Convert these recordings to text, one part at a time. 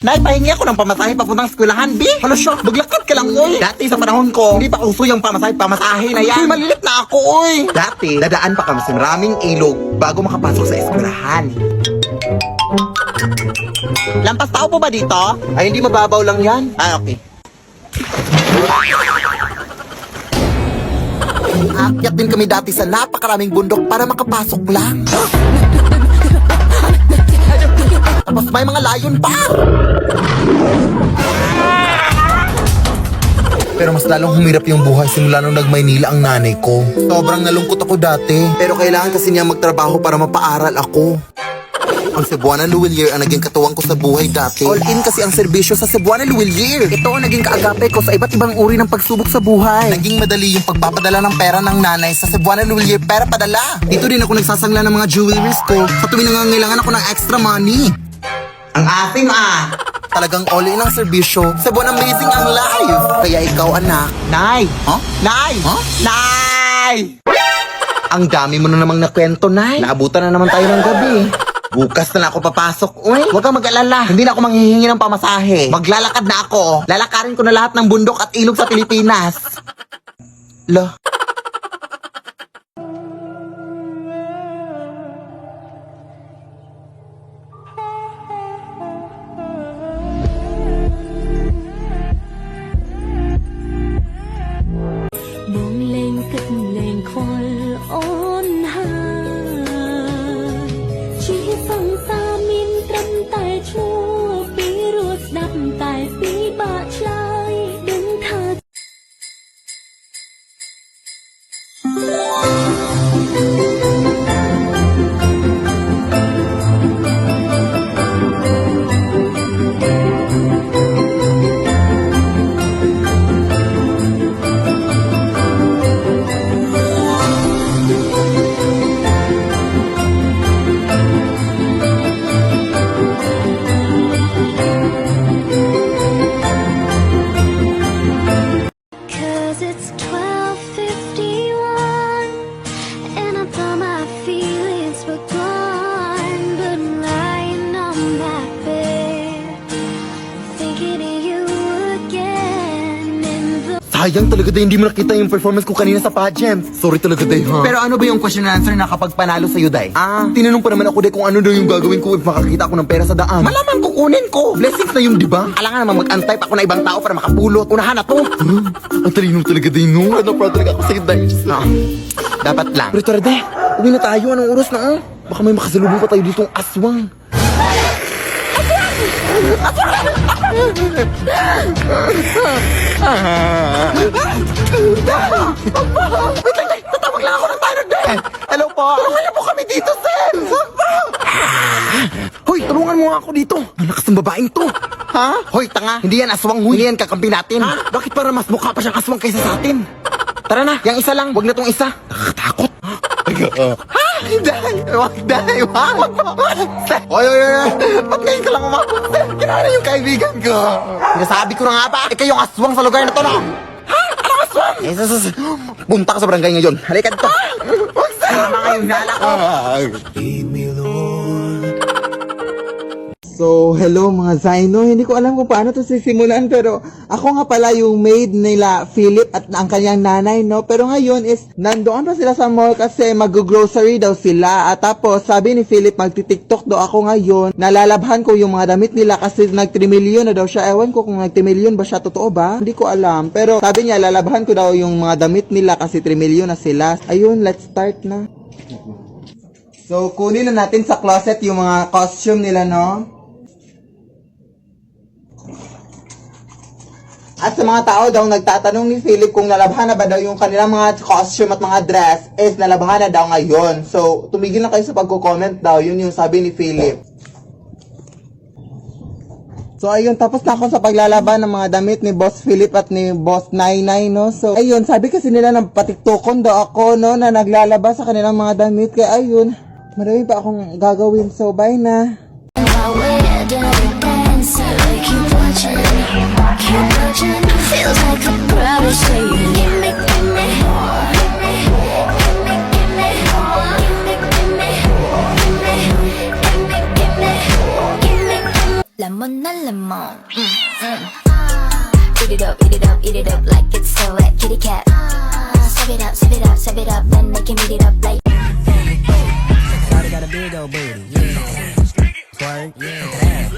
Nay, pahingi ako ng pamasahe papuntang eskwelahan, B. Hala siya, maglakad ka lang, oy. Dati sa panahon ko, hindi pa uso yung pamasahe na yan. Uy, malilit na ako, oy. Dati, dadaan pa kami sa maraming ilog bago makapasok sa eskwelahan. Lampas tao po ba dito? Ay, hindi mababaw lang yan. Ah, okay. Aakyat din kami dati sa napakaraming bundok para makapasok lang. Tapos may mga layon pa. Pero mas lalong humirap yung buhay simula nung nag-Maynila ang nanay ko. Sobrang nalungkot ako dati. Pero kailangan kasi niya magtrabaho para mapaaral ako. Ang Cebuana Luwilier ang naging katuwang ko sa buhay dati. All in kasi ang serbisyo sa Cebuana Luwilier. Ito ang naging kaagape ko sa iba't ibang uri ng pagsubok sa buhay. Naging madali yung pagpapadala ng pera ng nanay sa Cebuana Luwilier pera padala. Dito din ako nagsasangla ng mga jewelries ko sa tuwing nangangailangan ako ng extra money. Ang asim Talagang all in ang serbisyo. Cebuana amazing ang life. Kaya ikaw anak. Nay! Huh? Nay! Huh? Nay! Ang dami mo na namang nakwento, Nay. Naabutan na naman tayo ng gabi. Bukas na ako papasok. Uy, huwag kang mag-alala. Hindi na ako manghihingi ng pamasahe. Maglalakad na ako. Lalakarin ko na lahat ng bundok at ilog sa Pilipinas. Lo. Sayang talaga day, hindi mo nakita yung performance ko kanina sa pageant. Sorry talaga day, ha? Pero ano ba yung question and answer na kapag panalo sa'yo, day? Tinanong pa naman ako day kung ano daw yung gagawin ko if makakita ako ng pera sa daan. Malamang kukunin ko. Blessings na yung diba? Alangan naman mag-antay pa ako na ibang tao para makapulot. Unahan na to. Ang talino talaga day, no? Ano pa talaga ako sa'yo, day? Dapat lang. Pero tara, day. Uwi na tayo. Anong oras na, Baka may makasalubong pa tayo ditong aswang. Wait lang, day. Tatawag lang ako ng tanod, day. Hello po. Tulungan po kami dito, sir. Hoy, tulungan mo nga ako dito. Ang lakas ng babaeng to. Ha? Hoy, tanga. Hindi yan aswang, huy. Hindi yan kakampi natin. Ha? Bakit para mas mukha pa siyang aswang kaysa sa atin? Tara na, yung isa lang. Wag na tong isa. Nakakatakot. Ha? Day! Wag, day! Wag! Oy! Ba't ngayon ka lang umabot, sir? Kinara yung kaibigan ko. Sinasabi ko na nga ba? Ikaw yung aswang sa lugar na to, no? Ha? Anong aswang? Punta ka sa barangay ngayon. Halika dito. Wag, sir! Tama kayong nala ko. Leave me alone. So, hello mga Zaino. Hindi ko alam kung paano to sisimulan, pero ako nga pala yung maid nila Philip at ang kanyang nanay, no? Pero ngayon is, nandoon pa sila sa mall kasi mag-grocery daw sila. At tapos, sabi ni Philip, magti-tiktok daw ako ngayon. Nalalabhan ko yung mga damit nila kasi nag-3 million na daw siya. Ewan ko kung nag-3 million ba siya, totoo ba? Hindi ko alam. Pero sabi niya, lalabhan ko daw yung mga damit nila kasi 3 million na sila. Ayun, let's start na. So, kunin na natin sa closet yung mga costume nila, no? At sa mga tao daw nagtatanong ni Philip kung nalabhan na ba daw yung kanilang mga costume at mga dress, is nalabhan na daw ngayon. So, tumigil na kayo sa pagko-comment daw. Yun yung sabi ni Philip. So, ayun, tapos na ako sa paglalaban ng mga damit ni Boss Philip at ni Boss Nainay, no? So, ayun, sabi kasi nila na patiktokon daw ako, no, na naglalaba sa kanilang mga damit. Kaya, ayun, marami pa akong gagawin. So, bye na. Feels like a brother saying, give me, give me, lemon na lemon. Eat it up, eat it up, eat it up like it's a wet kitty cat. Serve it up, serve it up, serve it up, then they can eat it up like. Shawty got a big old booty, yeah. Twerk, yeah.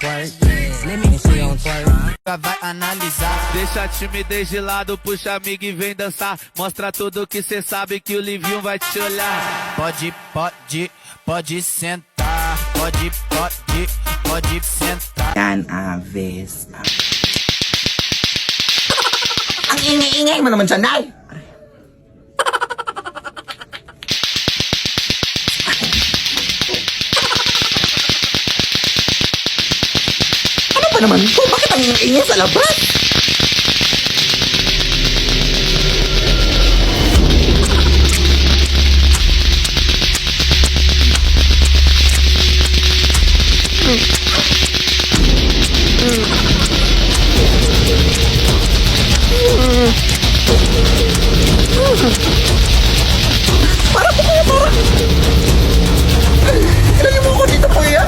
Twerk, yeah. Let me see on twerk. Vai analisar. Deixa a timidez de lado, puxa amigo e vem dançar. Mostra tudo que cê sabe que o Livinho vai te olhar. Pode sentar. Pode sentar. Yan, Aves. Ang ingay-ingay mo naman dyan, Nay! Ano ba naman to? Bakit ang ingay sa labas? Ilagay mo ako dito, kuya!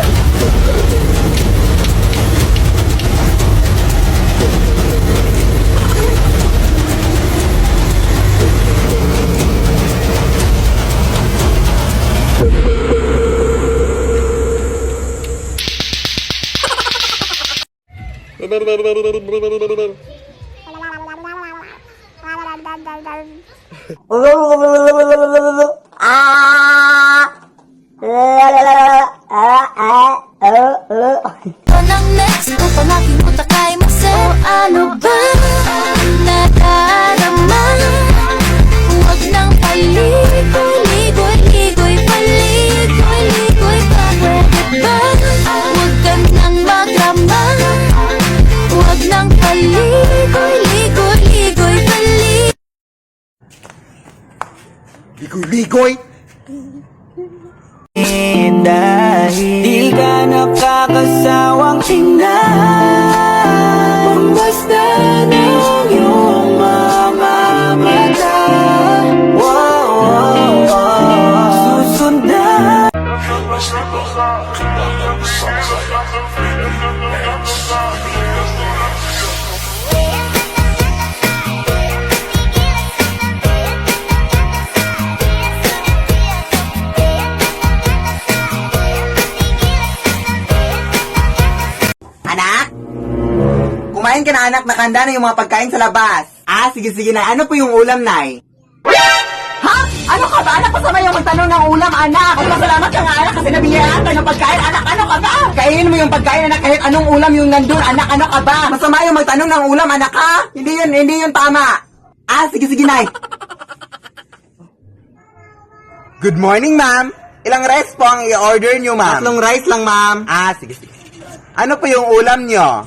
Nang next, upang aking utak ay masaya. Ano ba nadarama? Huwag nang paligoy-ligoy, paligoy-ligoy pa. Pwede ba? Huwag ka nang magrama. Huwag nang paligoy-ligoy, paligoy. Ligoy-ligoy! Dahil di ka nakakasawang tingnan, basta ng iyong mga mata. Susundan. Anak? Kumain ka na, anak. Nakahanda na yung mga pagkain sa labas. Ah, sige na. Ano po yung ulam, Nay? Ha? Ano ka ba? Anak, masama yung magtanong ng ulam, anak. Magpasalamat ka nga, anak, kasi nabigyan ka ng pagkain. Anak, ano ka ba? Kainin mo yung pagkain, anak, kahit anong ulam yung nandun. Anak, ano ka ba? Masama yung magtanong ng ulam, anak, ha? Hindi yun tama. Ah, sige, Nay. Good morning, ma'am. Ilang rice po ang i-order nyo, ma'am? 3 rice lang, ma'am. Ah, sige. Ano po yung ulam nyo?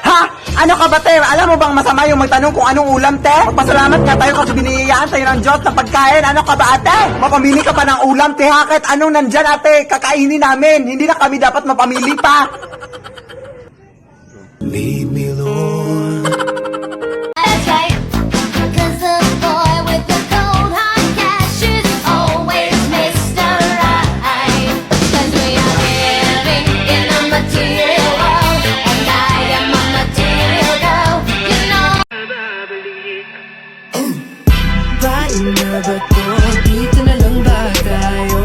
Ha? Ano ka ba, te? Alam mo bang masama yung magtanong kung anong ulam, te? Magpasalamat nga tayo kasi biniyayaan tayo ng Diyos ng pagkain. Ano ka ba, ate? Mapamili ka pa ng ulam, te, ha? Kahit anong nandyan, ate, kakainin namin. Hindi na kami dapat mapamili pa. Lead me, Lord. That's right, 'cause the boy with the cold hard cash is always Mr. Right. 'Cause we are living in a material world, and I am a material girl, you know. Paano na ba to? Dito na lang ba tayo?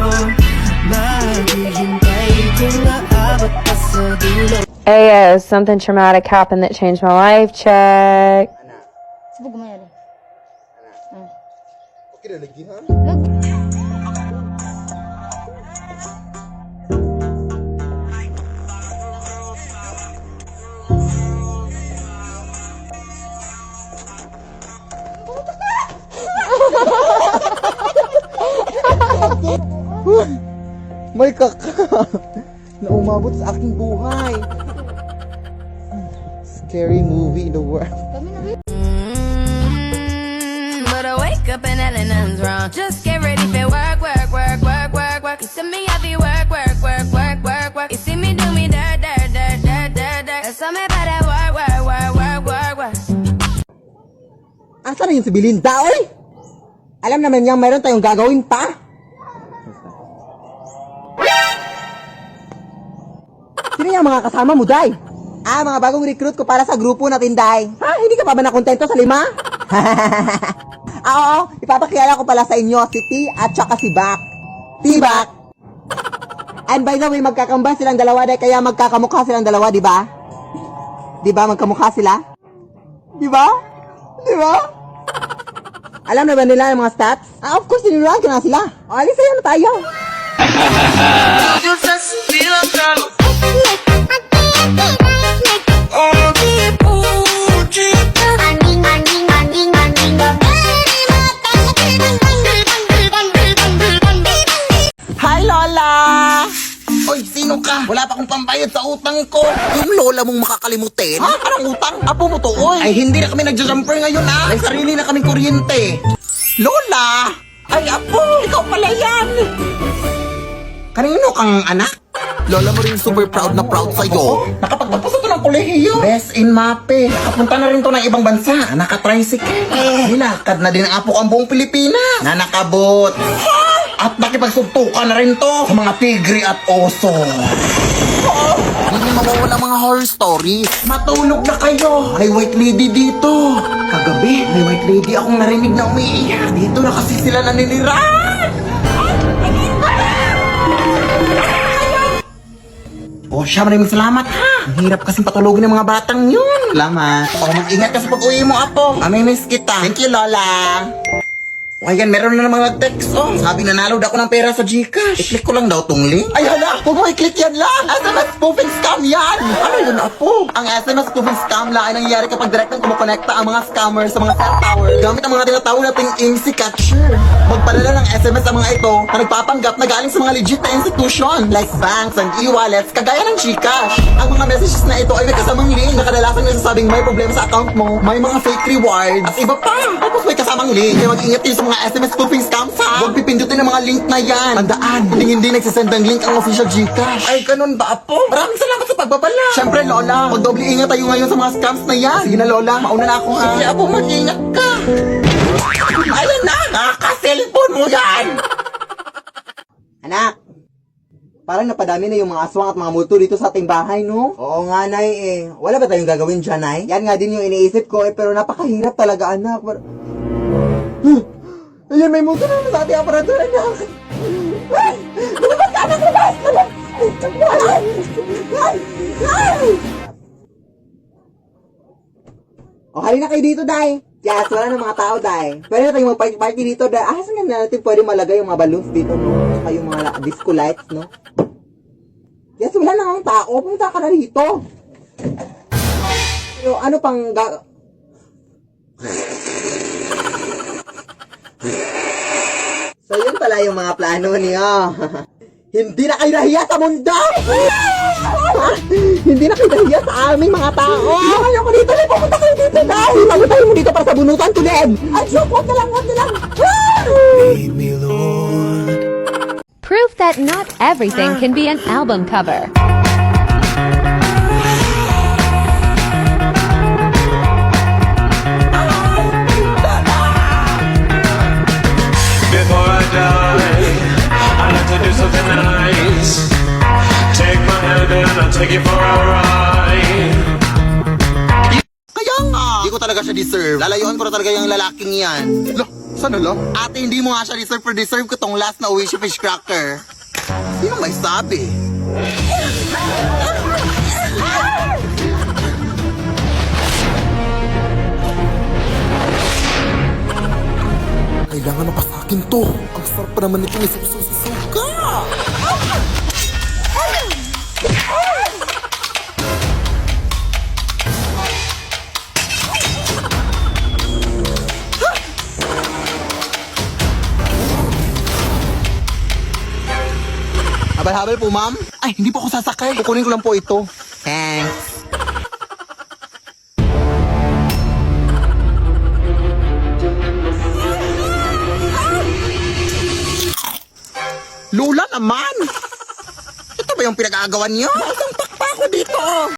Maghihintay kung naabot pa sa dulo. Ayo, something traumatic happened that changed my life. Check. Okay na lagi, ha? May kaka na umabot sa aking buhay. Scary movie in the world. But I wake up and nothing's wrong. Just get ready for work. You see me happy work. You see me do me dirt. Tell me about that work. Asa na yung si Belinda, oy? Alam naman niya mayroon tayong gagawin pa. Sino yung mga kasama mo, Day? Ah, mga bagong recruit ko para sa grupo natin, Day. Ha? Hindi ka pa ba nakontento sa 5? Oo. Ipapakilala ko pala sa inyo si T at saka si Bak. T-Bak. And by the way, magkakambal silang dalawa, Day. Kaya magkakamukha silang dalawa, di ba? Di ba? Magkamukha sila? Di ba? Di ba? Alam na ba nila ang mga stats? Ah, of course, tinuruan ko na sila. O, alis sa'yo na tayo. Hi, Lola! Oy, sino ka? Wala pa akong pambayad sa utang ko. Yung lola mong makakalimutin? Ha? Anong utang? Apo mo to, oy. Ay, hindi na kami nagja-jumper ngayon, ha? May sarili na kaming kuryente. Lola! Ay, apo! Ikaw pala yan! Kanino kang anak? Lola mo rin super proud na proud sa'yo. Nakapagtapos ito ng kolehiyo. Best in MAPE. Nakapunta na rin to ng ibang bansa. Naka-tricycle. Nilakad na din ang apo ko ang buong Pilipinas. Na nakabot. At nakipagsuntukan na rin to sa mga tigre at oso. Hindi mawawala mga horror stories. Matulog na kayo. May white lady dito. Kagabi, may white lady akong narinig na umiiyak. Dito na kasi sila naniniran. Oh, siya, maraming salamat ha. Ang hirap kasing patulogin ng mga batang yun. Salamat. Oh, mag-ingat ka sa pag-uwi mo, apo. Amimiss kita. Thank you, Lola. O ayan, meron na namang nag-text, oh. Sabi, nanalo daw ako ng pera sa Gcash. I-click ko lang daw tong link. Ay, hala, huwag mo i-click yan lang. SMS spoofing scam yan. Ano yun, apo? Ang SMS spoofing scam lang ay nangyayari kapag direktang kumukonekta ang mga scammers sa mga cell tower gamit ang mga tinatawag nating IMSI catcher. Magpadala ng SMS ang mga ito na nagpapanggap na galing sa mga legit na institution like banks and e-wallets kagaya ng Gcash. Ang mga messages na ito ay may kasamang link na kadalasan nagsasabing may problema sa account mo, may mga fake rewards, at iba pa. Tapos may kasamang link. Kaya mag-ingat kayo sa mga SMS spoofing scams ha. Huwag pipindutin ang mga link na yan. Tandaan, hindi nagsisend ng link ang official Gcash. Ay, ganun ba, apo? Maraming salamat sa pagbabala. Siyempre, Lola, magdoble ingat tayo ngayon sa mga scams na yan. Sige na, Lola, mauna na ako ha. Sige, apo, mag-ingat ka. Ayan na, nakaka-cellphone mo yan. Anak, parang napadami na yung mga aswang at mga multo dito sa ating bahay, no? Oo nga, Nay, eh. Wala ba tayong gagawin dyan, Nay? Yan nga din yung iniisip ko, eh, pero napakahirap talaga, anak. Ayan, may multo na sa ating aparatura, anak. Ay! Lumabas ka, anak! Lumabas! O, halina kayo dito, Day. Yes, wala ng mga tao, Day. Pwede na tayong mag-party dito, Day. Ah, saan nga natin pwede malagay yung mga balloons dito, no? Saka yung mga disco lights, no? Yes, wala na ang tao. Pumunta ka na dito. Pero ano pang So, yun pala yung mga plano niyo. Hindi na kayo nahiya sa mundo! Hindi na kayo nahiya sa aming mga tao! Ayaw ko dito! Pumunta kayo dito, Day! Tayo tayo mo dito para sa bunutan tulad! Ay, joke! Huwag na lang! Huwag na lang! Proof that not everything can be an album cover. Before I die, I'd like to do something nice. Take my hand and I'll take you for a ride. Kaya nga. Hindi ko talaga siya deserve. Lalayuan ko na talaga yung lalaking yan. Lo, saan na lo? Ate, hindi mo nga siya deserve, pero deserve ko tong last na Oishi Fish Cracker. Sino may sabi? Kailangan na pa sa akin to. Ang sarap pa naman itong isusuka. Habal-habal po, ma'am. Ay, hindi po ako sasakay. Kukunin ko lang po ito. Thanks. Lola naman! Ito ba yung pinag-aagawan niyo? Isang pakpa ko dito!